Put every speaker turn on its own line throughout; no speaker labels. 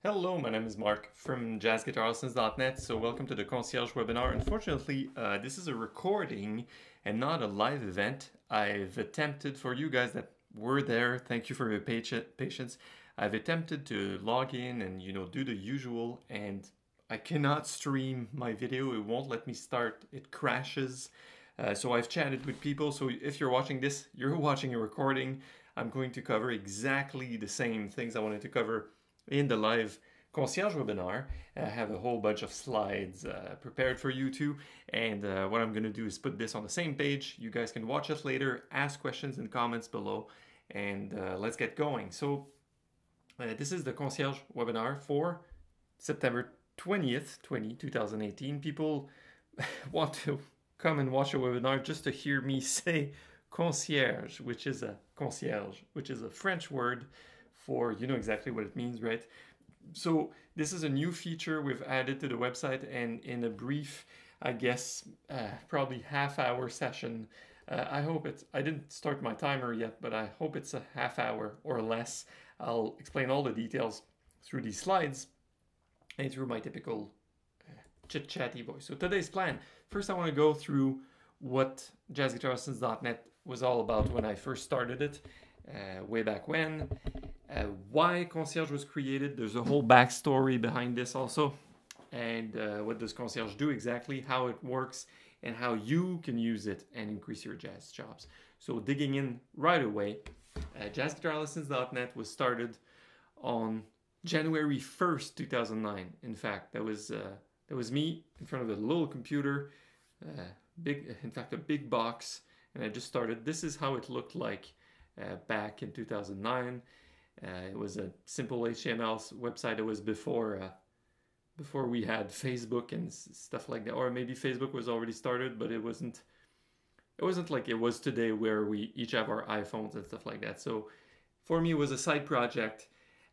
Hello, my name is Marc from jazzguitarlessons.net. So welcome to the Concierge webinar. Unfortunately, this is a recording and not a live event. I've attempted, for you guys that were there, thank you for your patience. I've attempted to log in and do the usual, and I cannot stream my video. It won't let me start. It crashes. So I've chatted with people. So if you're watching this, you're watching a recording. I'm going to cover exactly the same things I wanted to cover in the live Concierge webinar. I have a whole bunch of slides prepared for you too, and what I'm going to do is put this on the same page. You guys can watch it later, ask questions and comments below, and let's get going. So this is the Concierge webinar for September 20th, 2018. People want to come and watch a webinar just to hear me say concierge, which is a French word for, you know exactly what it means, right? So this is a new feature we've added to the website, and in a brief, I guess, probably half-hour session, I hope I didn't start my timer yet, but I hope it's a half hour or less. I'll explain all the details through these slides and through my typical chit-chatty voice. So today's plan, first I want to go through what jazzguitarlessons.net was all about when I first started it, way back when. Why Concierge was created. There's a whole backstory behind this also. And what does Concierge do exactly, how it works, and how you can use it and increase your jazz chops. So digging in right away, jazzguitarlessons.net was started on January 1st, 2009. In fact, that was me in front of a little computer, a big box, and I just started. This is how it looked like back in 2009. It was a simple HTML website. It was before we had Facebook and stuff like that, or maybe Facebook was already started, but it wasn't like it was today, where we each have our iPhones and stuff like that. So for me, it was a side project.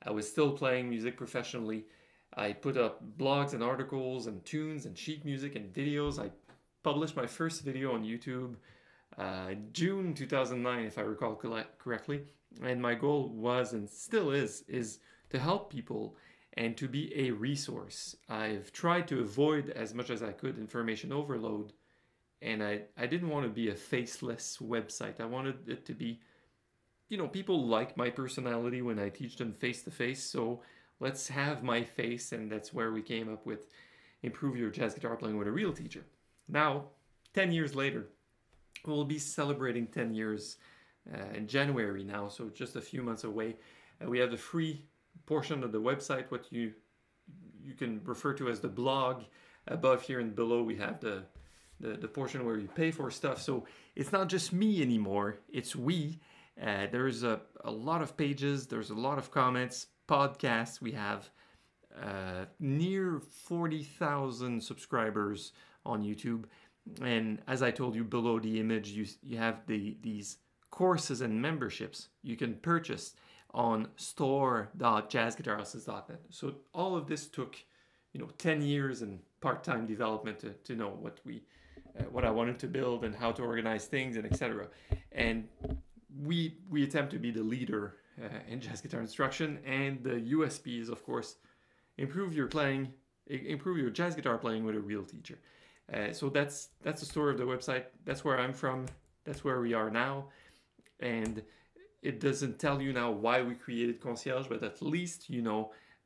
I was still playing music professionally. I put up blogs and articles and tunes and sheet music and videos. I published my first video on YouTube June 2009, if I recall correctly. And my goal was, and still is to help people and to be a resource. I've tried to avoid as much as I could information overload, and I didn't want to be a faceless website. I wanted it to be, people like my personality when I teach them face to face, so let's have my face, and that's where we came up with Improve Your Jazz Guitar Playing with a Real Teacher. Now, 10 years later, we'll be celebrating 10 years in January now, so just a few months away. We have the free portion of the website, what you can refer to as the blog. Above here and below, we have the portion where you pay for stuff. So it's not just me anymore, it's we. There's a lot of pages, there's a lot of comments, podcasts. We have near 40,000 subscribers on YouTube. And as I told you, below the image, you have these courses and memberships you can purchase on store.jazzguitarlessons.net. So all of this took 10 years and part-time development to know what I wanted to build and how to organize things and etc. And we attempt to be the leader in jazz guitar instruction, and the USP is, of course, improve your jazz guitar playing with a real teacher. So that's the story of the website. That's where I'm from. That's where we are now. And it doesn't tell you now why we created Concierge, but at least you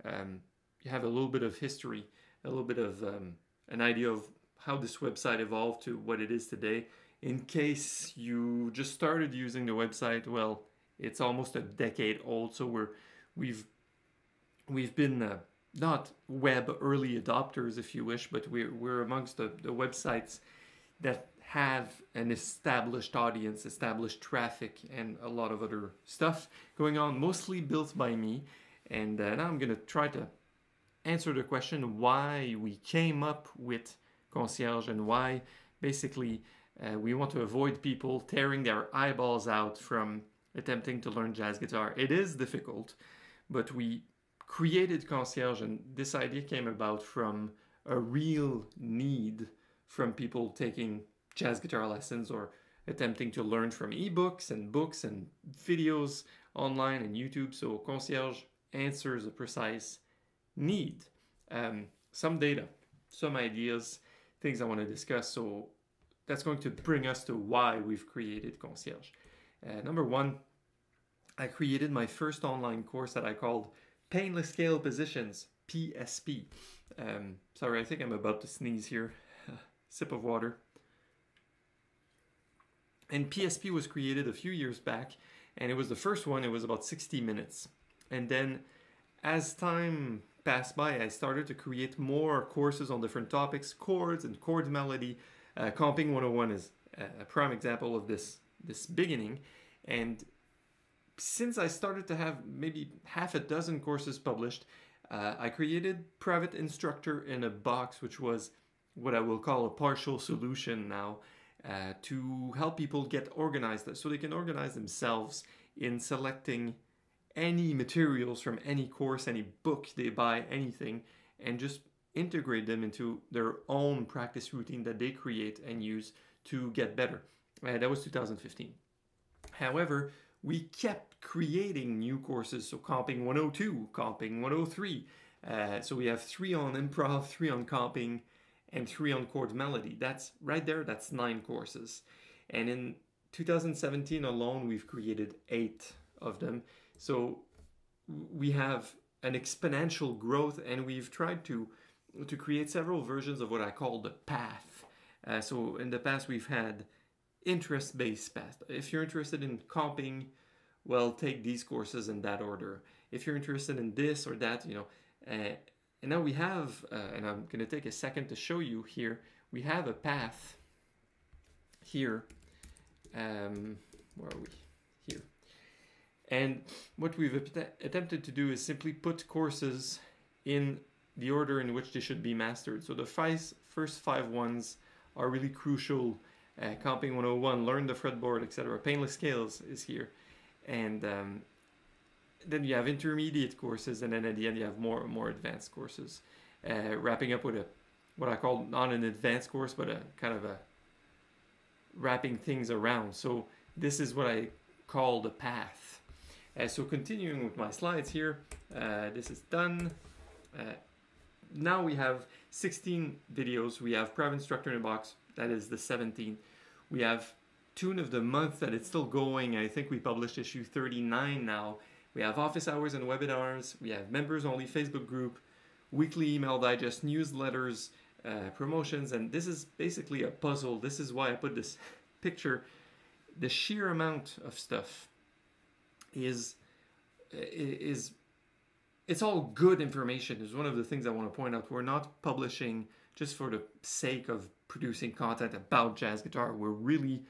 have a little bit of history, a little bit of an idea of how this website evolved to what it is today. In case you just started using the website, well, it's almost a decade old, so we've been not web early adopters, if you wish, but we're amongst the websites that have an established audience, established traffic, and a lot of other stuff going on, mostly built by me. And now I'm going to try to answer the question why we came up with Concierge and why basically we want to avoid people tearing their eyeballs out from attempting to learn jazz guitar. It is difficult, but we created Concierge, and this idea came about from a real need from people taking jazz guitar lessons or attempting to learn from ebooks and books and videos online and YouTube. So Concierge answers a precise need some data, some ideas, things I want to discuss. So that's going to bring us to why we've created Concierge. Number one, I created my first online course that I called Painless Scale Positions, PSP. Sorry, I think I'm about to sneeze here. Sip of water. And PSP was created a few years back, and it was the first one. It was about 60 minutes. And then as time passed by, I started to create more courses on different topics, chords and chord melody. Comping 101 is a prime example of this beginning. And since I started to have maybe half a dozen courses published, I created Private Instructor in a Box, which was what I will call a partial solution now, to help people get organized so they can organize themselves in selecting any materials from any course, any book they buy, anything, and just integrate them into their own practice routine that they create and use to get better. That was 2015. However, we kept creating new courses, so Comping 102, Comping 103. So we have 3 on improv, 3 on comping, and 3 on chord melody. That's right there, that's 9 courses. And in 2017 alone, we've created 8 of them. So we have an exponential growth, and we've tried to create several versions of what I call the path. So in the past, we've had interest-based path. If you're interested in comping, well, take these courses in that order. If you're interested in this or that, and now we have, and I'm going to take a second to show you here, we have a path here. Where are we? Here. And what we've attempted to do is simply put courses in the order in which they should be mastered. So the first 5 ones are really crucial. Comping 101, Learn the Fretboard, etc. Painless Scales is here. And then you have intermediate courses, and then at the end you have more advanced courses. Wrapping up with what I call not an advanced course, but a kind of a wrapping things around. So this is what I call the path. So continuing with my slides here, this is done. Now we have 16 videos. We have Private Instructor in a Box, that is the 17th. We have Tune of the Month that it's still going. I think we published issue 39 now. We have office hours and webinars. We have members only Facebook group, weekly email digest, newsletters, promotions, and this is basically a puzzle. This is why I put this picture. The sheer amount of stuff is it's all good information. Is one of the things I want to point out. We're not publishing just for the sake of producing content about jazz guitar. We're really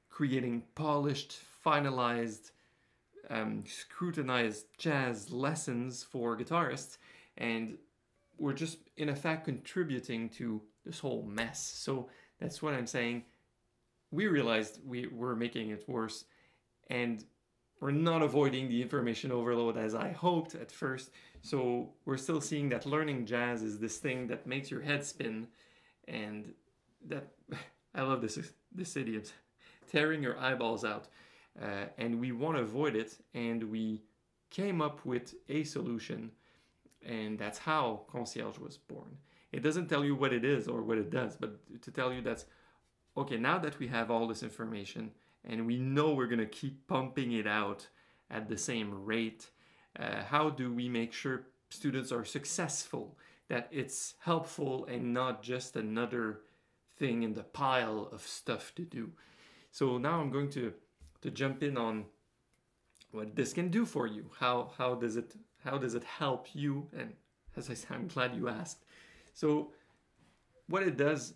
creating polished, finalized, scrutinized jazz lessons for guitarists, and we're just in effect contributing to this whole mess. So that's what I'm saying. We realized we're making it worse, and we're not avoiding the information overload as I hoped at first. So we're still seeing that learning jazz is this thing that makes your head spin, and that I love this idiom, tearing your eyeballs out. And we want to avoid it, and we came up with a solution, and that's how Concierge was born. It doesn't tell you what it is or what it does, but to tell you that's, okay, now that we have all this information, and we know we're going to keep pumping it out at the same rate, how do we make sure students are successful, that it's helpful and not just another thing in the pile of stuff to do? So now I'm going to jump in on what this can do for you. How does it help you? And as I said, I'm glad you asked. So what it does,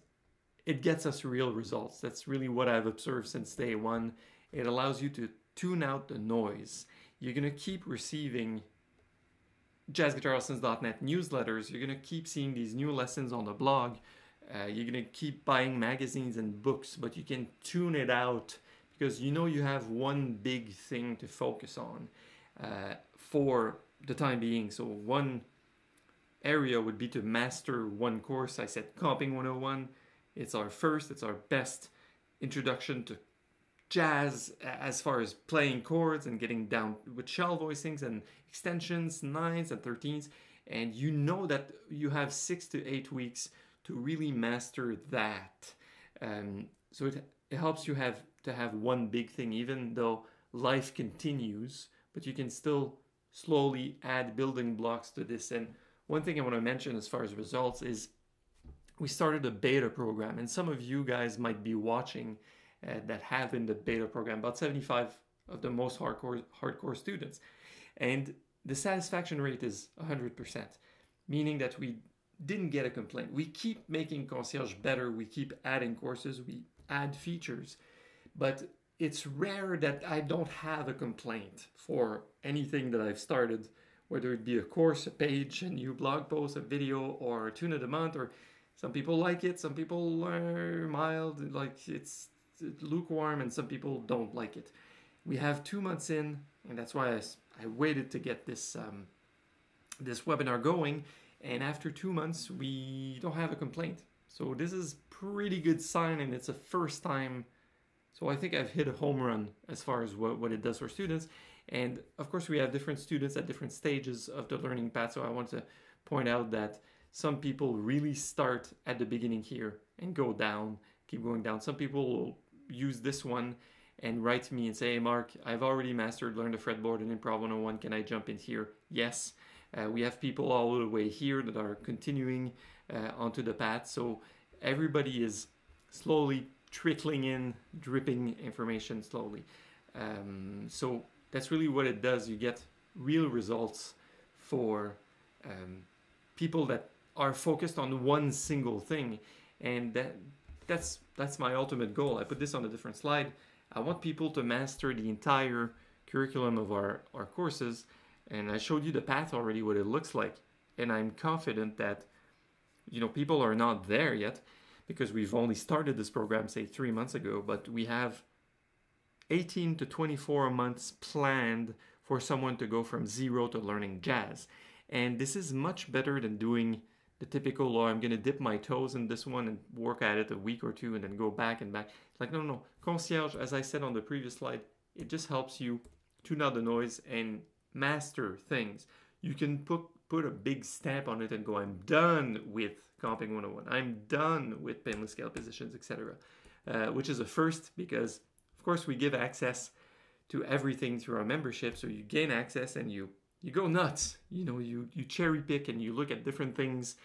it gets us real results. That's really what I've observed since day one. It allows you to tune out the noise. You're going to keep receiving jazzguitarlessons.net newsletters. You're going to keep seeing these new lessons on the blog. You're going to keep buying magazines and books, but you can tune it out because you know you have one big thing to focus on for the time being. So one area would be to master one course. I said Comping 101. It's our best introduction jazz as far as playing chords and getting down with shell voicings and extensions, 9s and 13s. And you know that you have 6 to 8 weeks to really master that. So it helps you to have one big thing, even though life continues, but you can still slowly add building blocks to this. And one thing I want to mention as far as results is we started a beta program, and some of you guys might be watching that have in the beta program, about 75 of the most hardcore students. And the satisfaction rate is 100%, meaning that we didn't get a complaint. We keep making Concierge better, we keep adding courses, we add features, but it's rare that I don't have a complaint for anything that I've started, whether it be a course, a page, a new blog post, a video, or a tune of the month, or some people like it, some people are mild, like it's lukewarm, and some people don't like it. We have 2 months in, and that's why I waited to get this this webinar going, and after 2 months we don't have a complaint. So this is pretty good sign, and it's a first time. So I think I've hit a home run as far as what it does for students. And of course we have different students at different stages of the learning path, so I want to point out that some people really start at the beginning here and go down, keep going down. Some people will use this one and write to me and say, hey Mark, I've already learned the fretboard and Improv 101, can I jump in here? Yes. We have people all the way here that are continuing onto the path. So everybody is slowly trickling in, dripping information slowly. So that's really what it does. You get real results for people that are focused on one single thing. And that's my ultimate goal. I put this on a different slide. I want people to master the entire curriculum of our courses. And I showed you the path already, what it looks like. And I'm confident that, you know, people are not there yet because we've only started this program, say 3 months ago, but we have 18 to 24 months planned for someone to go from zero to learning jazz. And this is much better than doing the typical, oh, I'm going to dip my toes in this one and work at it a week or two and then go back and back. Like, no. Concierge, as I said on the previous slide, it just helps you tune out the noise and master things. You can put a big stamp on it and go, I'm done with Comping 101. I'm done with pinless scale positions, etc. Which is a first because, of course, we give access to everything through our membership. So you gain access and you go nuts. You know, you cherry pick and you look at different things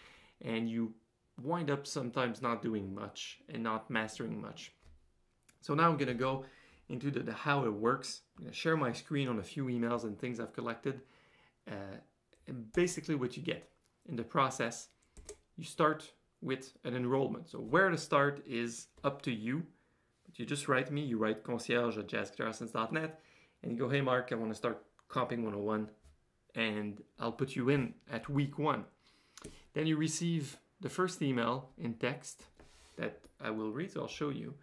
and you wind up sometimes not doing much and not mastering much. So now I'm going to go into the how it works. I'm going to share my screen on a few emails and things I've collected. And basically what you get in the process, you start with an enrollment. So where to start is up to you. But you just write me, you write concierge@jazzguitarlessons.net and you go, hey Mark, I want to start Comping 101. And I'll put you in at week 1. Then you receive the first email in text that I will read, so I'll show you.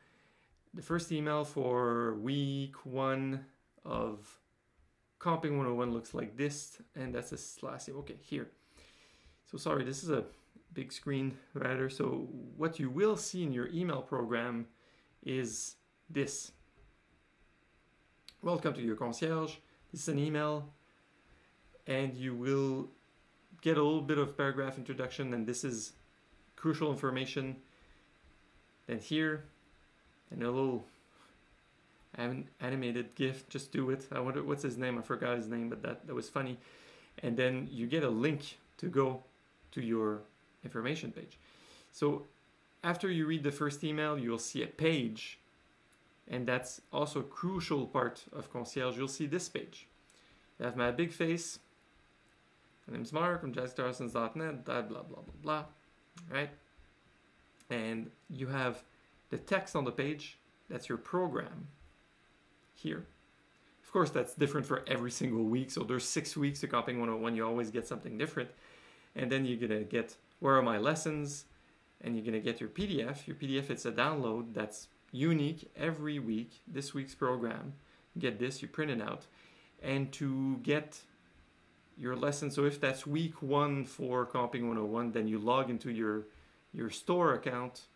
The first email for week 1 of Comping 101 looks like this, and that's a slash. Okay, here. So sorry, this is a big screen rather. So what you will see in your email program is this. Welcome to your concierge. This is an email. And you will get a little bit of paragraph introduction, and this is crucial information. Then here, and a little animated GIF, just do it. I wonder what's his name, I forgot his name, but that was funny. And then you get a link to go to your information page. So after you read the first email, you'll see a page, and that's also a crucial part of Concierge. You'll see this page. I have my big face. My name's Marc from jazzguitarlessons.net, blah, blah, blah, blah, blah, right? And you have the text on the page, that's your program here. Of course, that's different for every single week. So there's 6 weeks to Comping 101, you always get something different. And then you're gonna get, where are my lessons? And you're gonna get your PDF. Your PDF, it's a download that's unique every week, this week's program. You get this, you print it out. And to get your lesson, so if that's week 1 for Comping 101, then you log into your store account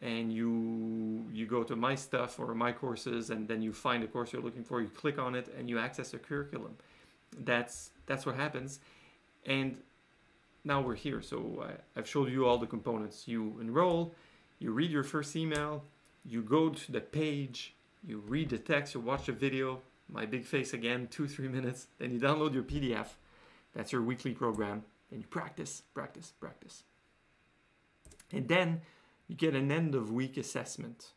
and you go to My Stuff or My Courses, and then you find the course you're looking for, you click on it, and you access the curriculum. That's what happens. And now we're here. So I've showed you all the components. You enroll, you read your first email, you go to the page, you read the text, you watch the video, my big face again, 2-3 minutes, then you download your PDF. That's your weekly program, and you practice, practice, practice. And then you get an end of week assessment.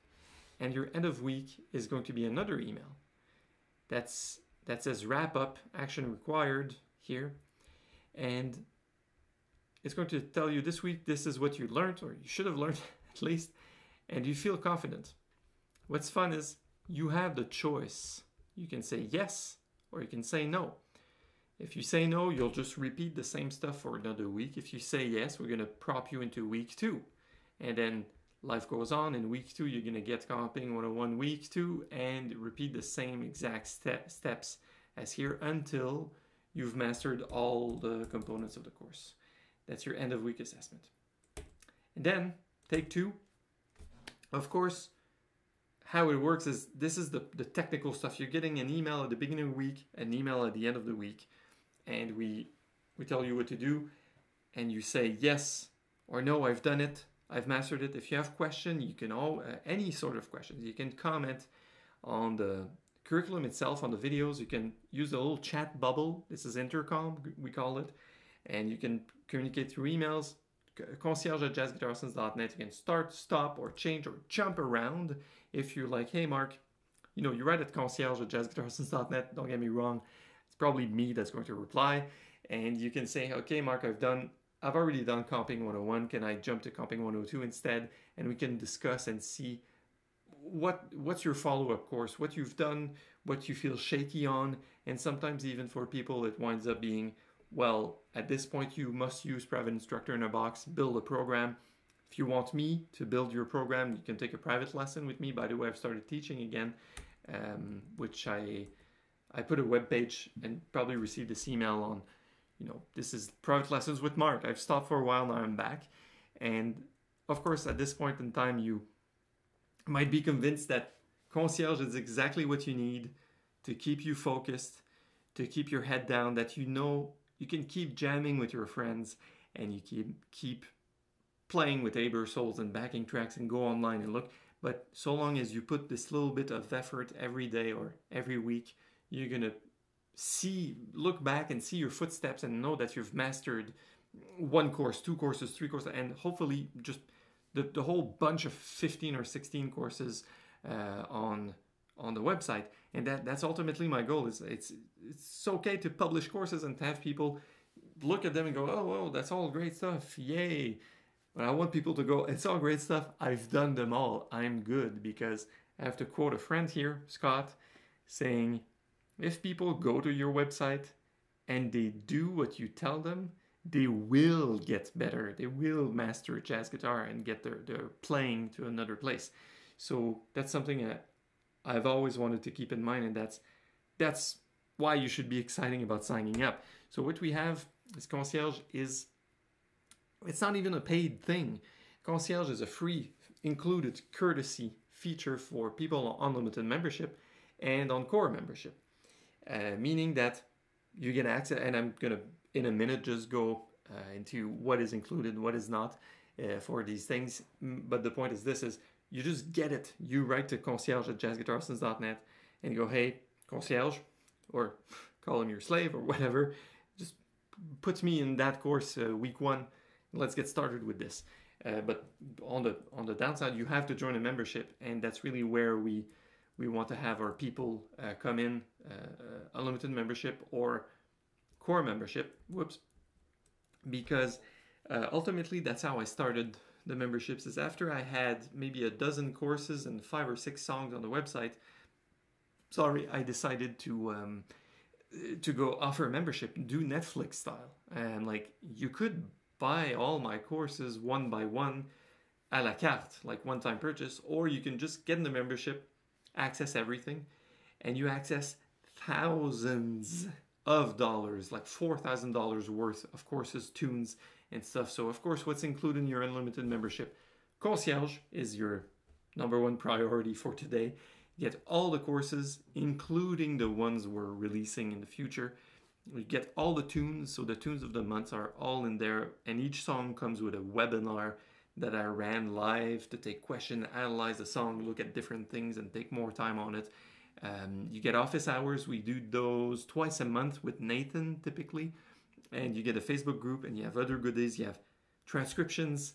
And your end of week is going to be another email that says wrap up, action required here. And it's going to tell you this week, this is what you learned, or you should have learned at least, and you feel confident. What's fun is you have the choice. You can say yes, or you can say no. If you say no, you'll just repeat the same stuff for another week. If you say yes, we're going to prop you into week 2. And then life goes on. In week 2, you're going to get Comping 101 week 2 and repeat the same exact steps as here until you've mastered all the components of the course. That's your end of week assessment. And then take 2. Of course, how it works is this is the technical stuff. You're getting an email at the beginning of the week, an email at the end of the week. And we tell you what to do, and you say yes or no, I've done it, I've mastered it. If you have questions, you can any sort of questions. You can comment on the curriculum itself, on the videos. You can use the little chat bubble. This is intercom, we call it. And you can communicate through emails, concierge@jazzguitarsons.net. You can start, stop, or change, or jump around. If you're like, hey, Marc, you write at concierge@jazzguitarsons.net, don't get me wrong. It's probably me that's going to reply, and you can say, okay, Marc, I've already done Comping 101. Can I jump to Comping 102 instead? And we can discuss and see what's your follow-up course, what you've done, what you feel shaky on, and sometimes even for people it winds up being, well, at this point you must use Private Instructor in a Box, build a program. If you want me to build your program, you can take a private lesson with me. By the way, I've started teaching again, which I put a web page and probably received this email on, this is Private Lessons with Marc. I've stopped for a while, now I'm back. And of course, at this point in time, you might be convinced that Concierge is exactly what you need to keep you focused, to keep your head down, that you can keep jamming with your friends, and you keep playing with Abersols and backing tracks and go online and look. But so long as you put this little bit of effort every day or every week, you're going to look back and see your footsteps and know that you've mastered 1 course, 2 courses, 3 courses, and hopefully just the whole bunch of 15 or 16 courses on the website. And that's ultimately my goal. It's okay to publish courses and to have people look at them and go, oh, that's all great stuff, yay. But I want people to go, it's all great stuff, I've done them all, I'm good. Because I have to quote a friend here, Scott, saying, if people go to your website and they do what you tell them, they will get better. They will master jazz guitar and get their playing to another place. So that's something that I've always wanted to keep in mind, and that's why you should be excited about signing up. So what we have is Concierge it's not even a paid thing. Concierge is a free included courtesy feature for people on unlimited membership and on core membership. Meaning that you get access, and I'm going to, in a minute, just go into what is included and what is not for these things. But the point is you just get it. You write to concierge@jazzguitarsons.net and you go, hey, Concierge, or call him your slave or whatever, just puts me in that course week 1. Let's get started with this. But on the downside, you have to join a membership, and that's really where we want to have our people come in, unlimited membership or core membership, because ultimately that's how I started the memberships, is after I had maybe a dozen courses and 5 or 6 songs on the website, I decided to go offer a membership, do Netflix style. And you could buy all my courses one by one à la carte, like one-time purchase, or you can just get in the membership, access everything, and you access thousands of dollars, like $4,000 worth of courses, tunes, and stuff. So of course, what's included in your unlimited membership? Concierge is your number one priority for today. You get all the courses, including the ones we're releasing in the future. You get all the tunes, so the tunes of the month are all in there, and each song comes with a webinar that I ran live to take questions, analyze the song, look at different things, and take more time on it. You get office hours. We do those twice a month with Nathan, typically. And you get a Facebook group, and you have other goodies. You have transcriptions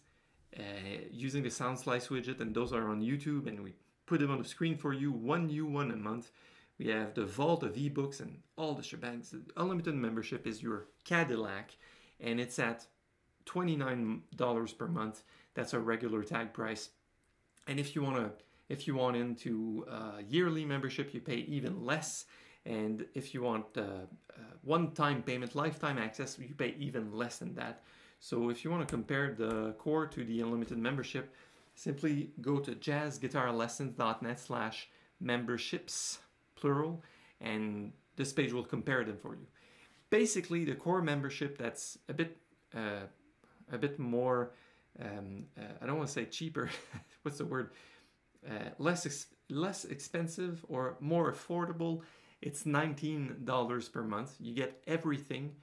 using the Sound Slice widget, and those are on YouTube, and we put them on the screen for you, one new one a month. We have the vault of ebooks and all the shebangs. The unlimited membership is your Cadillac, and it's at $29 per month. That's a regular tag price. And if you want into yearly membership, you pay even less. And if you want one-time payment, lifetime access, you pay even less than that. So if you want to compare the core to the unlimited membership, simply go to jazzguitarlessons.net/memberships, plural, and this page will compare them for you. Basically, the core membership, that's a bit more, I don't want to say cheaper, what's the word? Less expensive or more affordable. It's $19 per month. You get everything,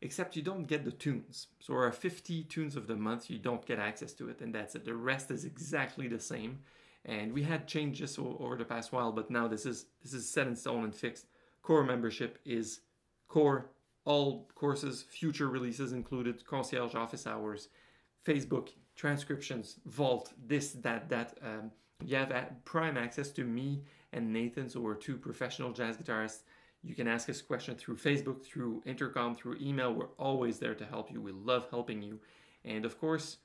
except you don't get the tunes. So our 50 tunes of the month, you don't get access to it, and that's it. The rest is exactly the same. And we had changes over the past while, but now this is set in stone and fixed. Core membership is core, all courses, future releases included, concierge office hours, Facebook, transcriptions, vault, this, that. You have prime access to me and Nathan, so we're two professional jazz guitarists. You can ask us questions through Facebook, through intercom, through email. We're always there to help you. We love helping you. And of course,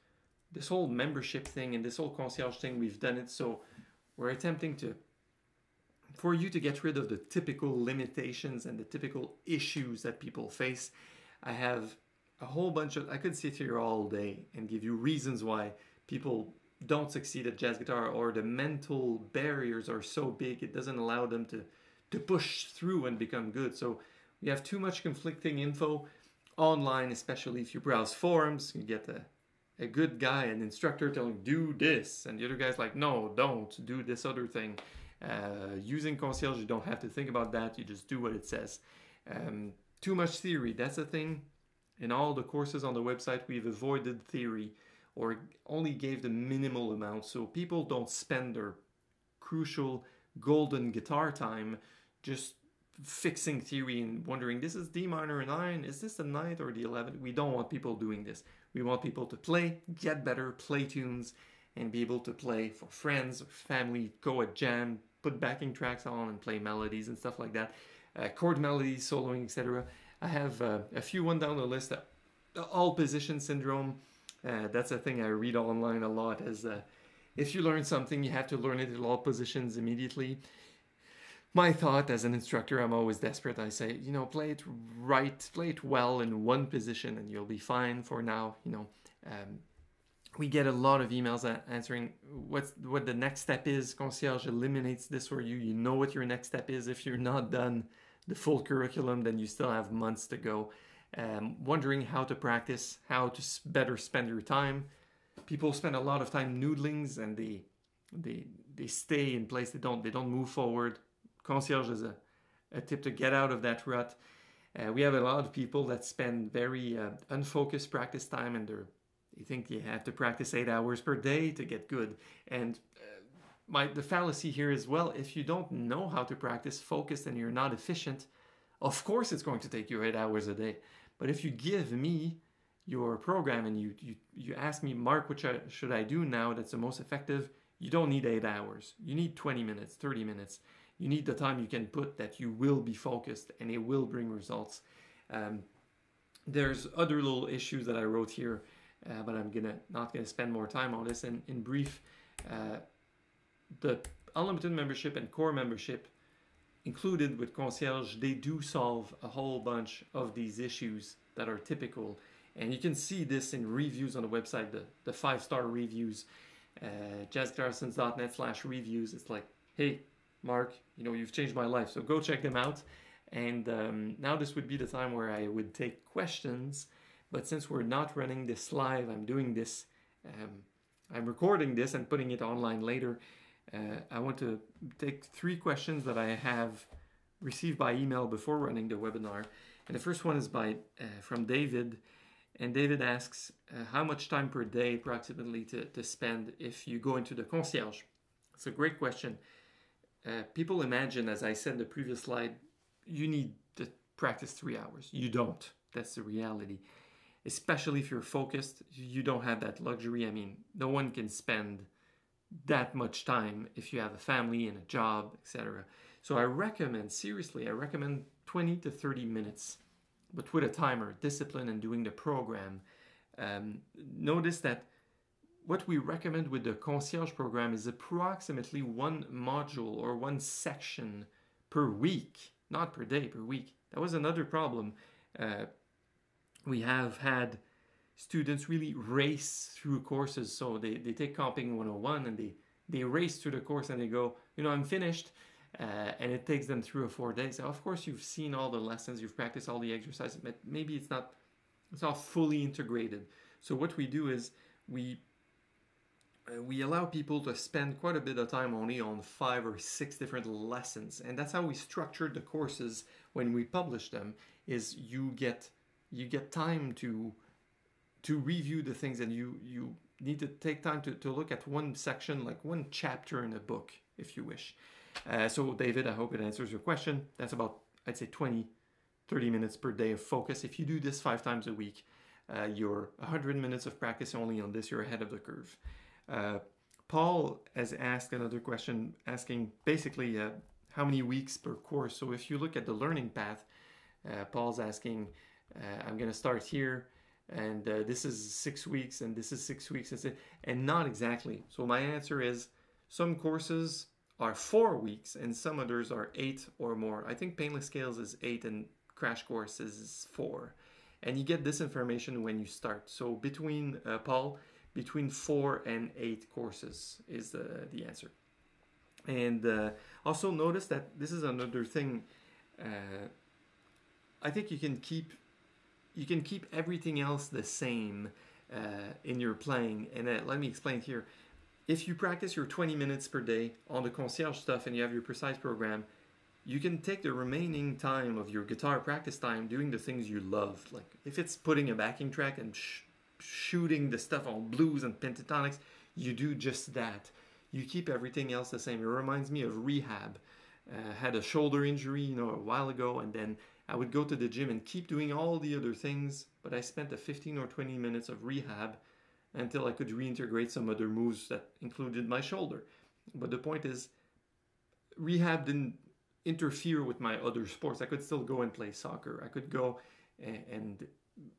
this whole membership thing and this whole concierge thing, we've done it so we're attempting for you to get rid of the typical limitations and the typical issues that people face. I have a whole bunch of, I could sit here all day and give you reasons why people don't succeed at jazz guitar, or the mental barriers are so big it doesn't allow them to push through and become good. So we have too much conflicting info online, especially if you browse forums. You get a good guy, an instructor telling you, do this, and the other guy's like, no, don't, do this other thing. Using Concierge, you don't have to think about that, you just do what it says. Too much theory, that's the thing. In all the courses on the website, we've avoided theory, or only gave the minimal amount, so people don't spend their crucial golden guitar time just fixing theory and wondering, this is D minor and 9, is this the 9th or the 11th? We don't want people doing this. We want people to play, get better, play tunes, and be able to play for friends or family, go at jam, put backing tracks on and play melodies and stuff like that. Chord melodies, soloing, etc. I have a few one down the list. All position syndrome. That's a thing I read online a lot, as if you learn something, you have to learn it in all positions immediately. My thought as an instructor, I'm always desperate. I say, play it right, play it well in one position and you'll be fine for now. We get a lot of emails answering what the next step is. Concierge eliminates this for you. You know what your next step is. If you're not done the full curriculum, then you still have months to go. Wondering how to practice, how to better spend your time. People spend a lot of time noodlings and they stay in place. They don't move forward. Concierge is a tip to get out of that rut. We have a lot of people that spend very unfocused practice time, and they think you have to practice 8 hours per day to get good. And the fallacy here is, well, if you don't know how to practice focused and you're not efficient, of course it's going to take you 8 hours a day. But if you give me your program and you ask me, Mark, what should I do now that's the most effective? You don't need 8 hours. You need 20 minutes, 30 minutes. You need the time you can put that you will be focused and it will bring results. There's other little issues that I wrote here, but I'm not gonna spend more time on this. And in brief, the unlimited membership and core membership included with Concierge, they do solve a whole bunch of these issues that are typical. And you can see this in reviews on the website, the 5-star reviews, jazzguitarlessons.net/reviews. It's like, hey, Mark, you've changed my life, so go check them out. And now this would be the time where I would take questions, but since we're not running this live, I'm doing this I'm recording this and putting it online later. I want to take 3 questions that I have received by email before running the webinar. And the first one is from David. And David asks, how much time per day approximately to spend if you go into the concierge? It's a great question. People imagine, as I said in the previous slide, you need to practice 3 hours. You don't. That's the reality. Especially if you're focused, you don't have that luxury. I mean, no one can spend that much time if you have a family and a job, etc. So I recommend, seriously, I recommend 20 to 30 minutes, but with a timer, discipline, and doing the program. Notice that what we recommend with the concierge program is approximately 1 module or 1 section per week, not per day, per week. That was another problem. We have had students really race through courses. So they take Comping 101 and they race through the course and they go, I'm finished. And it takes them 3 or 4 days. Now, of course, you've seen all the lessons, you've practiced all the exercises, but maybe it's not fully integrated. So what we do is we allow people to spend quite a bit of time only on 5 or 6 different lessons. And that's how we structured the courses when we publish them, is you get time to review the things, and you need to take time to look at one section, like one chapter in a book, if you wish. So David, I hope it answers your question. That's about, I'd say 20, 30 minutes per day of focus. If you do this 5 times a week, you're 100 minutes of practice only on this, you're ahead of the curve. Paul has asked another question, asking basically how many weeks per course. So if you look at the learning path, Paul's asking, I'm going to start here, and this is 6 weeks, and this is 6 weeks, and not exactly. So my answer is, some courses are 4 weeks, and some others are 8 or more. I think Painless Scales is 8, and Crash Course is 4. And you get this information when you start. So between, Paul, between 4 and 8 courses is the answer. And also notice that this is another thing. I think you can keep everything else the same in your playing. And let me explain here. If you practice your 20 minutes per day on the concierge stuff and you have your precise program, you can take the remaining time of your guitar practice time doing the things you love. Like if it's putting a backing track and shooting the stuff on blues and pentatonics, you do just that. You keep everything else the same. It reminds me of rehab. Had a shoulder injury, a while ago, and then I would go to the gym and keep doing all the other things, but I spent 15 or 20 minutes of rehab until I could reintegrate some other moves that included my shoulder. But the point is, rehab didn't interfere with my other sports. I could still go and play soccer. I could go and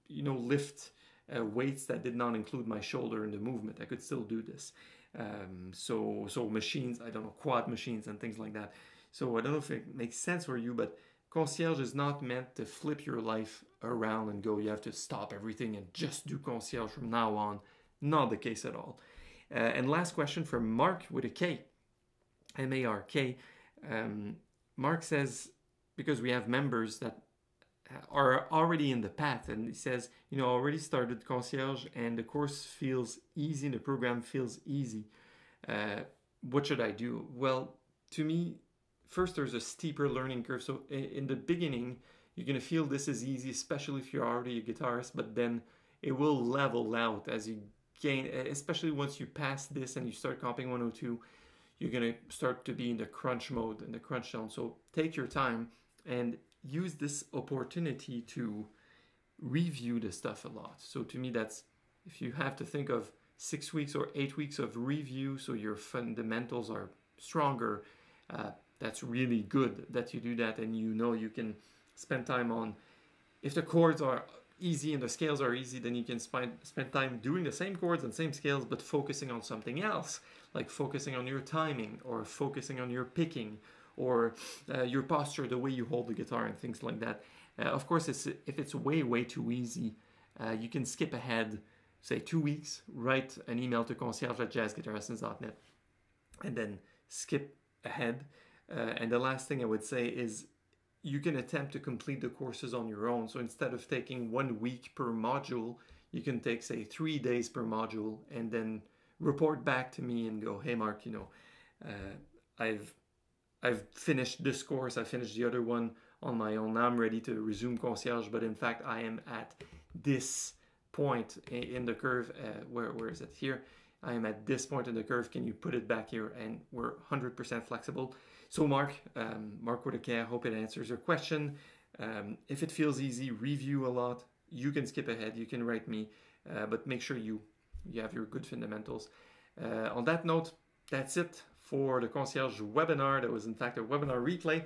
lift weights that did not include my shoulder in the movement. I could still do this. So machines, I don't know, quad machines and things like that. So I don't know if it makes sense for you, but concierge is not meant to flip your life around and go, you have to stop everything and just do concierge from now on. Not the case at all. And last question from Marc with a K, M-A-R-K. Marc says, because we have members that are already in the path, and he says, already started concierge and the course feels easy, the program feels easy. What should I do? Well, to me, first there's a steeper learning curve. So in the beginning, you're going to feel this is easy, especially if you're already a guitarist, but then it will level out as you gain, especially once you pass this and you start comping 102, you're going to start to be in the crunch mode, in the crunch zone. So take your time and use this opportunity to review the stuff a lot. So to me, that's, if you have to think of 6 weeks or 8 weeks of review, so your fundamentals are stronger, that's really good that you do that, and you can spend time on, if the chords are easy and the scales are easy, then you can spend time doing the same chords and same scales, but focusing on something else, like focusing on your timing, or focusing on your picking, or your posture, the way you hold the guitar and things like that. Of course, if it's way too easy, you can skip ahead, say 2 weeks, write an email to concierge@jazzguitarlessons.net, and then skip ahead. And the last thing I would say is you can attempt to complete the courses on your own. So instead of taking 1 week per module, you can take, say, 3 days per module and then report back to me and go, hey Mark, you know, I've finished this course, I finished the other one on my own. Now I'm ready to resume Concierge, but in fact I am at this point in the curve. Where is it? Here. I am at this point in the curve. Can you put it back here? And we're 100% flexible. So Mark, Marc with a K, I hope it answers your question. If it feels easy, review a lot. You can skip ahead. You can write me, but make sure you have your good fundamentals. On that note, that's it for the Concierge webinar. That was in fact a webinar replay.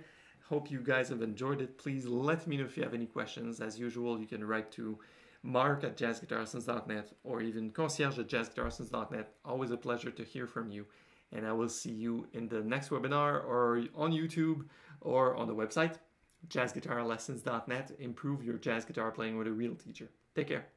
Hope you guys have enjoyed it. Please let me know if you have any questions. As usual, you can write to marc@jazzguitarlessons.net or even concierge@jazzguitarlessons.net. Always a pleasure to hear from you. And I will see you in the next webinar or on YouTube or on the website, jazzguitarlessons.net. Improve your jazz guitar playing with a real teacher. Take care.